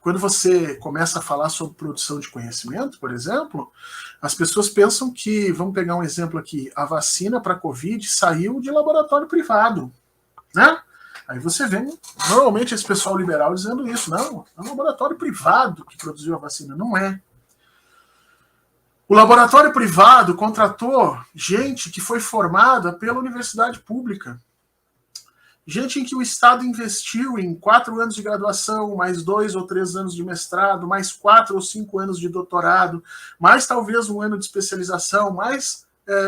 quando você começa a falar sobre produção de conhecimento, por exemplo, as pessoas pensam que, vamos pegar um exemplo aqui, a vacina para a Covid saiu de laboratório privado, né? Aí você vê, normalmente, esse pessoal liberal dizendo isso. Não, é um laboratório privado que produziu a vacina. Não é. O laboratório privado contratou gente que foi formada pela universidade pública. Gente em que o Estado investiu em 4 anos de graduação, mais 2 ou 3 anos de mestrado, mais 4 ou 5 anos de doutorado, mais talvez 1 ano de especialização, mais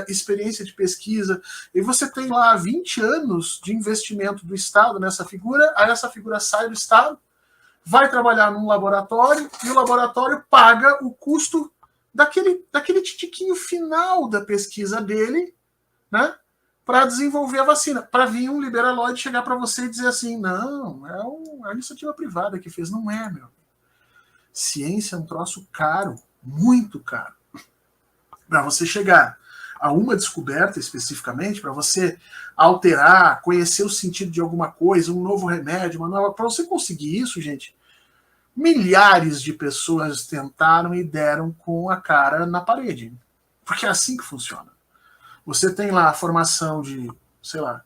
experiência de pesquisa. E você tem lá 20 anos de investimento do Estado nessa figura, aí essa figura sai do Estado, vai trabalhar num laboratório, e o laboratório paga o custo daquele titiquinho final da pesquisa dele, né? Para desenvolver a vacina, para vir um liberaloide chegar para você e dizer assim, não, é a iniciativa privada que fez. Não é, meu. Ciência é um troço caro, muito caro. Para você chegar a uma descoberta especificamente, para você alterar, conhecer o sentido de alguma coisa, um novo remédio, uma nova... Para você conseguir isso, gente, milhares de pessoas tentaram e deram com a cara na parede. Porque é assim que funciona. Você tem lá a formação de, sei lá,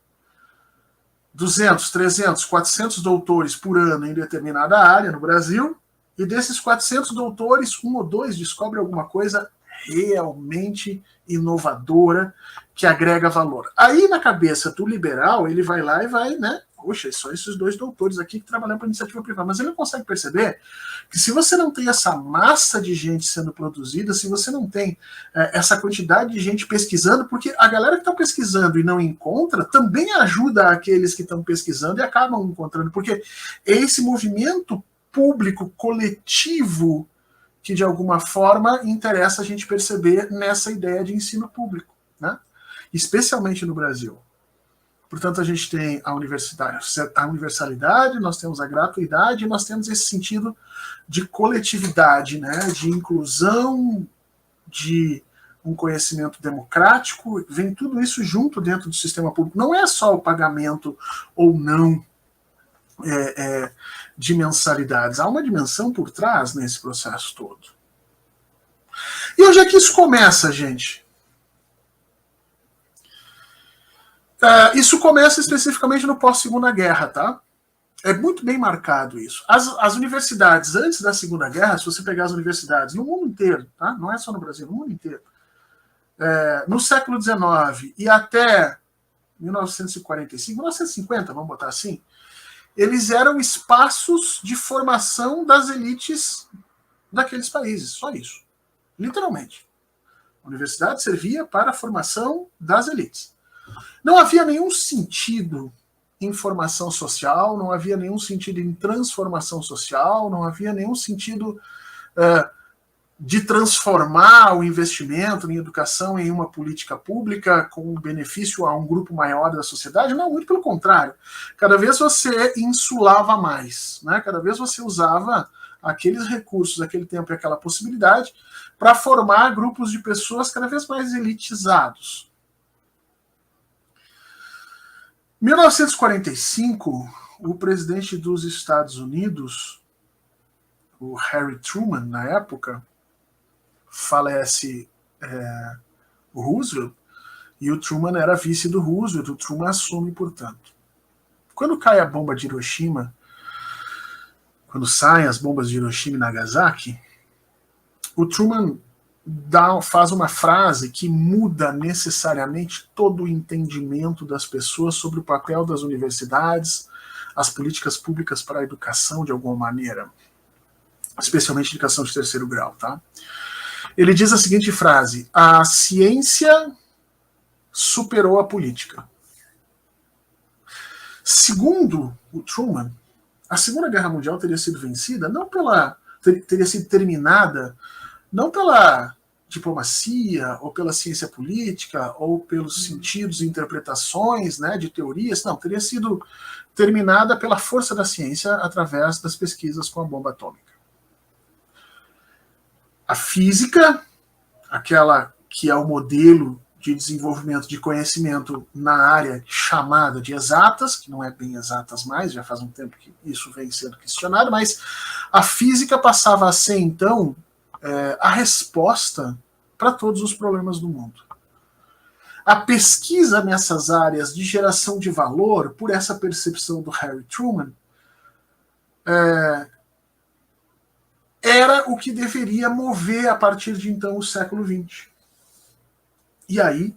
200, 300, 400 doutores por ano em determinada área no Brasil, e desses 400 doutores, 1 ou 2 descobrem alguma coisa realmente inovadora que agrega valor. Aí, na cabeça do liberal, ele vai lá e vai, né? Poxa, só esses 2 doutores aqui que trabalham para iniciativa privada. Mas ele não consegue perceber que se você não tem essa massa de gente sendo produzida, se você não tem essa quantidade de gente pesquisando, porque a galera que está pesquisando e não encontra, também ajuda aqueles que estão pesquisando e acabam encontrando, porque é esse movimento público, coletivo, que de alguma forma interessa a gente perceber nessa ideia de ensino público, né? Especialmente no Brasil. Portanto, a gente tem a universalidade, nós temos a gratuidade, nós temos esse sentido de coletividade, né, de inclusão, de um conhecimento democrático, vem tudo isso junto dentro do sistema público. Não é só o pagamento ou não de mensalidades, há uma dimensão por trás nesse processo todo. E onde é que isso começa, gente? Isso começa especificamente no pós-Segunda Guerra, tá? É muito bem marcado isso. As universidades, antes da Segunda Guerra, se você pegar as universidades no mundo inteiro, tá? Não é só no Brasil, no mundo inteiro, no século XIX e até 1945, 1950, vamos botar assim, eles eram espaços de formação das elites daqueles países, só isso. Literalmente. A universidade servia para a formação das elites. Não havia nenhum sentido em formação social, não havia nenhum sentido em transformação social, não havia nenhum sentido de transformar o investimento em educação em uma política pública com benefício a um grupo maior da sociedade. Não, muito pelo contrário. Cada vez você insulava mais, né? Cada vez você usava aqueles recursos, aquele tempo e aquela possibilidade para formar grupos de pessoas cada vez mais elitizados. Em 1945, o presidente dos Estados Unidos, o Harry Truman, na época, falece o Roosevelt, e o Truman era vice do Roosevelt, o Truman assume, portanto. Quando cai a bomba de Hiroshima, quando saem as bombas de Hiroshima e Nagasaki, o Truman faz uma frase que muda necessariamente todo o entendimento das pessoas sobre o papel das universidades, as políticas públicas para a educação de alguma maneira, especialmente educação de 3º grau, tá? Ele diz a seguinte frase: a ciência superou a política. Segundo o Truman, a Segunda Guerra Mundial teria sido vencida, teria sido terminada não pela diplomacia, ou pela ciência política, ou pelos sentidos e interpretações, né, de teorias, não, teria sido terminada pela força da ciência através das pesquisas com a bomba atômica. A física, aquela que é o modelo de desenvolvimento de conhecimento na área chamada de exatas, que não é bem exatas mais, já faz um tempo que isso vem sendo questionado, mas A física passava a ser, então, a resposta para todos os problemas do mundo. A pesquisa nessas áreas de geração de valor, por essa percepção do Harry Truman, era o que deveria mover a partir de então o século XX. E aí,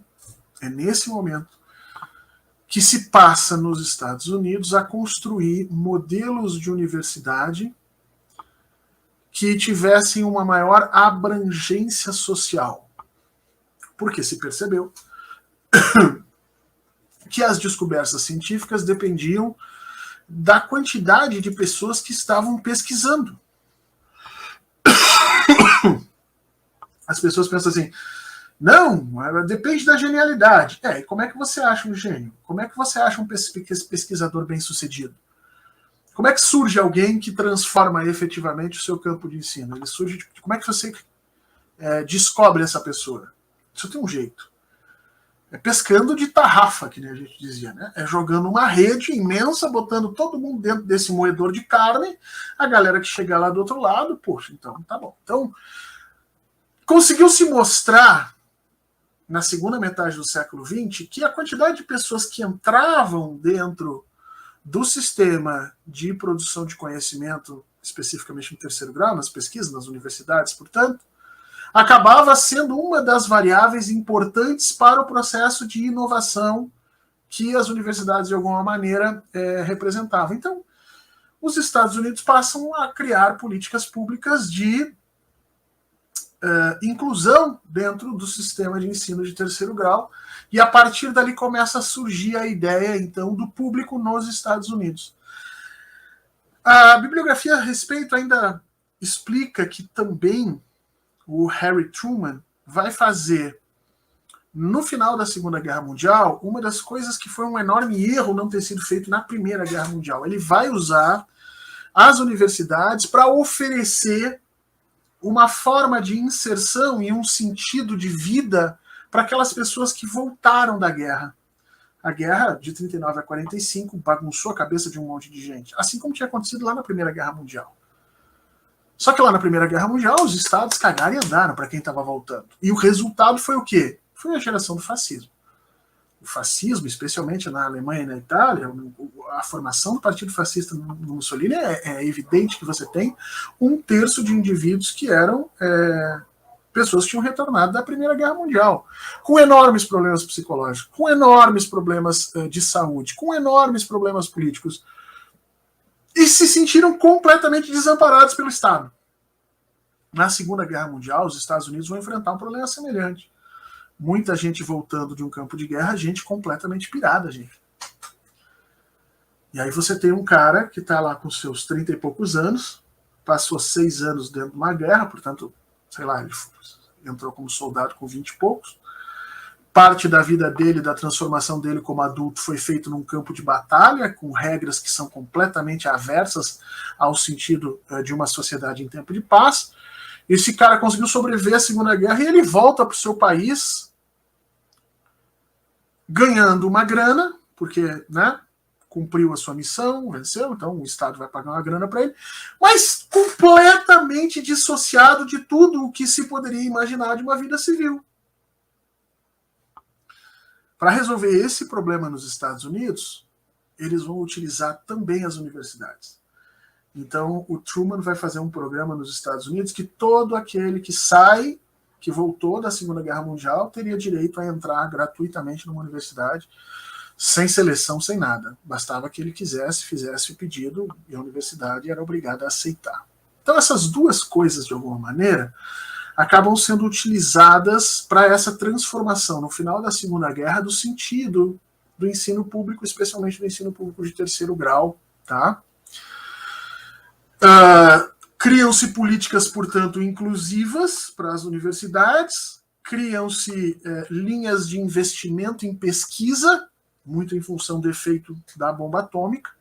é nesse momento que se passa nos Estados Unidos a construir modelos de universidade que tivessem uma maior abrangência social. Porque se percebeu que as descobertas científicas dependiam da quantidade de pessoas que estavam pesquisando. As pessoas pensam assim, não, depende da genialidade. E como é que você acha um gênio? Como é que você acha um pesquisador bem-sucedido? Como é que surge alguém que transforma efetivamente o seu campo de ensino? Ele surge como é que você descobre essa pessoa? Isso tem um jeito. É pescando de tarrafa, que nem a gente dizia, né? É jogando uma rede imensa, botando todo mundo dentro desse moedor de carne, a galera que chega lá do outro lado, poxa, então tá bom. Então, conseguiu se mostrar, na segunda metade do século XX, que a quantidade de pessoas que entravam dentro do sistema de produção de conhecimento, especificamente no terceiro grau, nas pesquisas, nas universidades, portanto, acabava sendo uma das variáveis importantes para o processo de inovação que as universidades, de alguma maneira, representavam. Então, os Estados Unidos passam a criar políticas públicas de inclusão dentro do sistema de ensino de terceiro grau, e a partir dali começa a surgir a ideia, então, do público nos Estados Unidos. A bibliografia a respeito ainda explica que também o Harry Truman vai fazer, no final da Segunda Guerra Mundial, uma das coisas que foi um enorme erro não ter sido feito na Primeira Guerra Mundial. Ele vai usar as universidades para oferecer uma forma de inserção e um sentido de vida para aquelas pessoas que voltaram da guerra. A guerra de 39 a 45 bagunçou a cabeça de um monte de gente, assim como tinha acontecido lá na Primeira Guerra Mundial. Só que lá na Primeira Guerra Mundial, os estados cagaram e andaram para quem estava voltando. E o resultado foi o quê? Foi a geração do fascismo. O fascismo, especialmente na Alemanha e na Itália, a formação do Partido Fascista no Mussolini é evidente que você tem 1/3 de indivíduos que eram pessoas que tinham retornado da Primeira Guerra Mundial, com enormes problemas psicológicos, com enormes problemas de saúde, com enormes problemas políticos, e se sentiram completamente desamparados pelo Estado. Na Segunda Guerra Mundial, os Estados Unidos vão enfrentar um problema semelhante. Muita gente voltando de um campo de guerra, gente completamente pirada, gente. E aí você tem um cara que está lá com seus 30 e poucos anos, passou 6 anos dentro de uma guerra, portanto, sei lá, ele entrou como soldado com 20 e poucos. Parte da vida dele, da transformação dele como adulto, foi feito num campo de batalha, com regras que são completamente aversas ao sentido de uma sociedade em tempo de paz. Esse cara conseguiu sobreviver à Segunda Guerra e ele volta para o seu país ganhando uma grana, porque, né, cumpriu a sua missão, venceu, então o Estado vai pagar uma grana para ele, mas completamente dissociado de tudo o que se poderia imaginar de uma vida civil. Para resolver esse problema nos Estados Unidos, eles vão utilizar também as universidades. Então, o Truman vai fazer um programa nos Estados Unidos que todo aquele que sai, que voltou da Segunda Guerra Mundial, teria direito a entrar gratuitamente numa universidade, sem seleção, sem nada. Bastava que ele quisesse, fizesse o pedido, e a universidade era obrigada a aceitar. Então, essas duas coisas, de alguma maneira, acabam sendo utilizadas para essa transformação, no final da Segunda Guerra, do sentido do ensino público, especialmente do ensino público de terceiro grau, tá? Criam-se políticas, portanto, inclusivas para as universidades, criam-se linhas de investimento em pesquisa, muito em função do efeito da bomba atômica.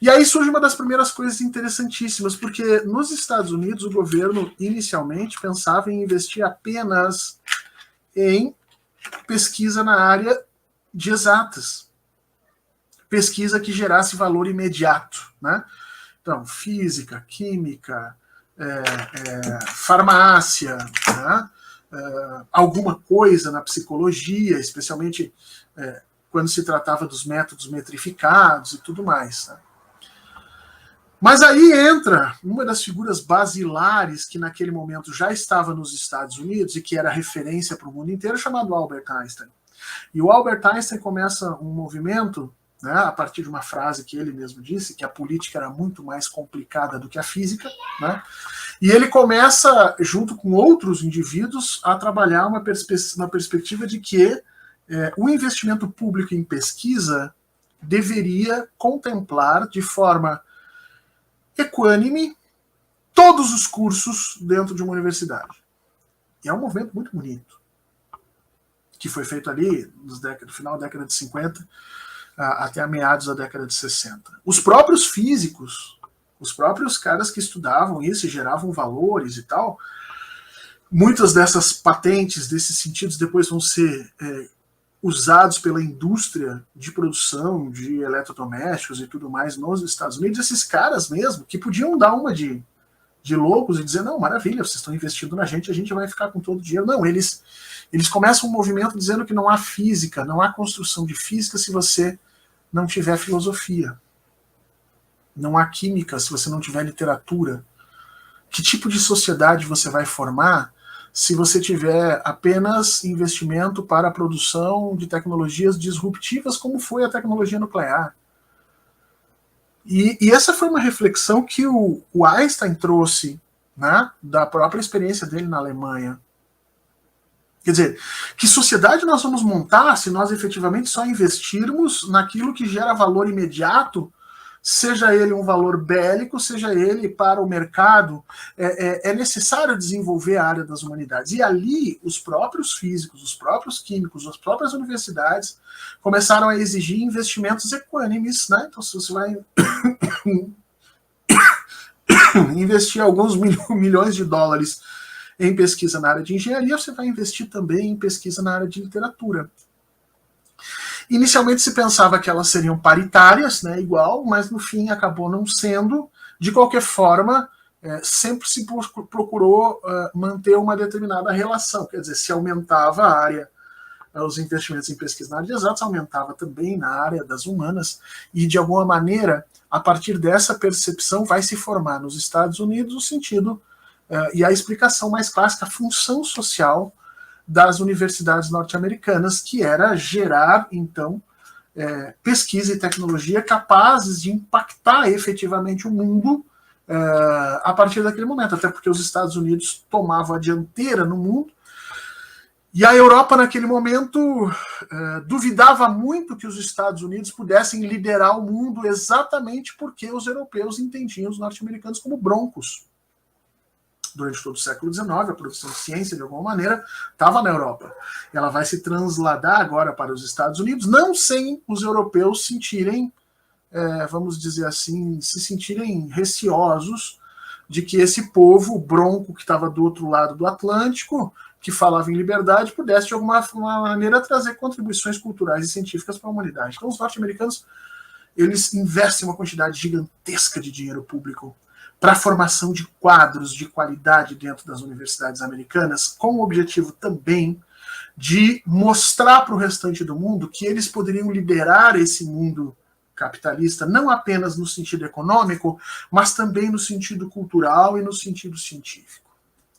E aí surge uma das primeiras coisas interessantíssimas, porque nos Estados Unidos o governo inicialmente pensava em investir apenas em pesquisa na área de exatas, pesquisa que gerasse valor imediato, né? Então, física, química, farmácia, né? Alguma coisa na psicologia, especialmente quando se tratava dos métodos metrificados e tudo mais. Né? Mas aí entra uma das figuras basilares que naquele momento já estava nos Estados Unidos e que era referência para o mundo inteiro, chamado Albert Einstein. E o Albert Einstein começa um movimento, né, a partir de uma frase que ele mesmo disse, que a política era muito mais complicada do que a física, né? E ele começa, junto com outros indivíduos, a trabalhar uma perspectiva de que o investimento público em pesquisa deveria contemplar de forma equânime todos os cursos dentro de uma universidade. E é um movimento muito bonito, que foi feito ali no final da década de 50 até a meados da década de 60. Os próprios físicos, os próprios caras que estudavam isso e geravam valores e tal, muitas dessas patentes, desses sentidos, depois vão ser usados pela indústria de produção de eletrodomésticos e tudo mais nos Estados Unidos. Esses caras mesmo, que podiam dar uma de loucos e dizer, não, maravilha, vocês estão investindo na gente, a gente vai ficar com todo o dinheiro. Não, eles começam um movimento dizendo que não há física, não há construção de física se você não tiver filosofia. Não há química se você não tiver literatura. Que tipo de sociedade você vai formar se você tiver apenas investimento para a produção de tecnologias disruptivas, como foi a tecnologia nuclear? E essa foi uma reflexão que o Einstein trouxe, né, da própria experiência dele na Alemanha. Quer dizer, que sociedade nós vamos montar se nós efetivamente só investirmos naquilo que gera valor imediato, seja ele um valor bélico, seja ele para o mercado? É necessário desenvolver a área das humanidades. E ali, os próprios físicos, os próprios químicos, as próprias universidades começaram a exigir investimentos equânimes, né? Então, se você vai investir alguns milhões de dólares em pesquisa na área de engenharia, você vai investir também em pesquisa na área de literatura. Inicialmente se pensava que elas seriam paritárias, né, igual, mas no fim acabou não sendo. De qualquer forma, sempre se procurou manter uma determinada relação, quer dizer, se aumentava a área, os investimentos em pesquisa na área de exatas, aumentava também na área das humanas, e de alguma maneira, a partir dessa percepção, vai se formar nos Estados Unidos o sentido e a explicação mais clássica, a função social das universidades norte-americanas, que era gerar, então, pesquisa e tecnologia capazes de impactar efetivamente o mundo a partir daquele momento, até porque os Estados Unidos tomavam a dianteira no mundo, e a Europa, naquele momento, duvidava muito que os Estados Unidos pudessem liderar o mundo, exatamente porque os europeus entendiam os norte-americanos como broncos. Durante todo o século XIX, a produção de ciência, de alguma maneira, estava na Europa. Ela vai se transladar agora para os Estados Unidos, não sem os europeus sentirem, vamos dizer assim, se sentirem receosos de que esse povo bronco que estava do outro lado do Atlântico, que falava em liberdade, pudesse de alguma maneira trazer contribuições culturais e científicas para a humanidade. Então os norte-americanos, eles investem uma quantidade gigantesca de dinheiro público para a formação de quadros de qualidade dentro das universidades americanas, com o objetivo também de mostrar para o restante do mundo que eles poderiam liderar esse mundo capitalista, não apenas no sentido econômico, mas também no sentido cultural e no sentido científico.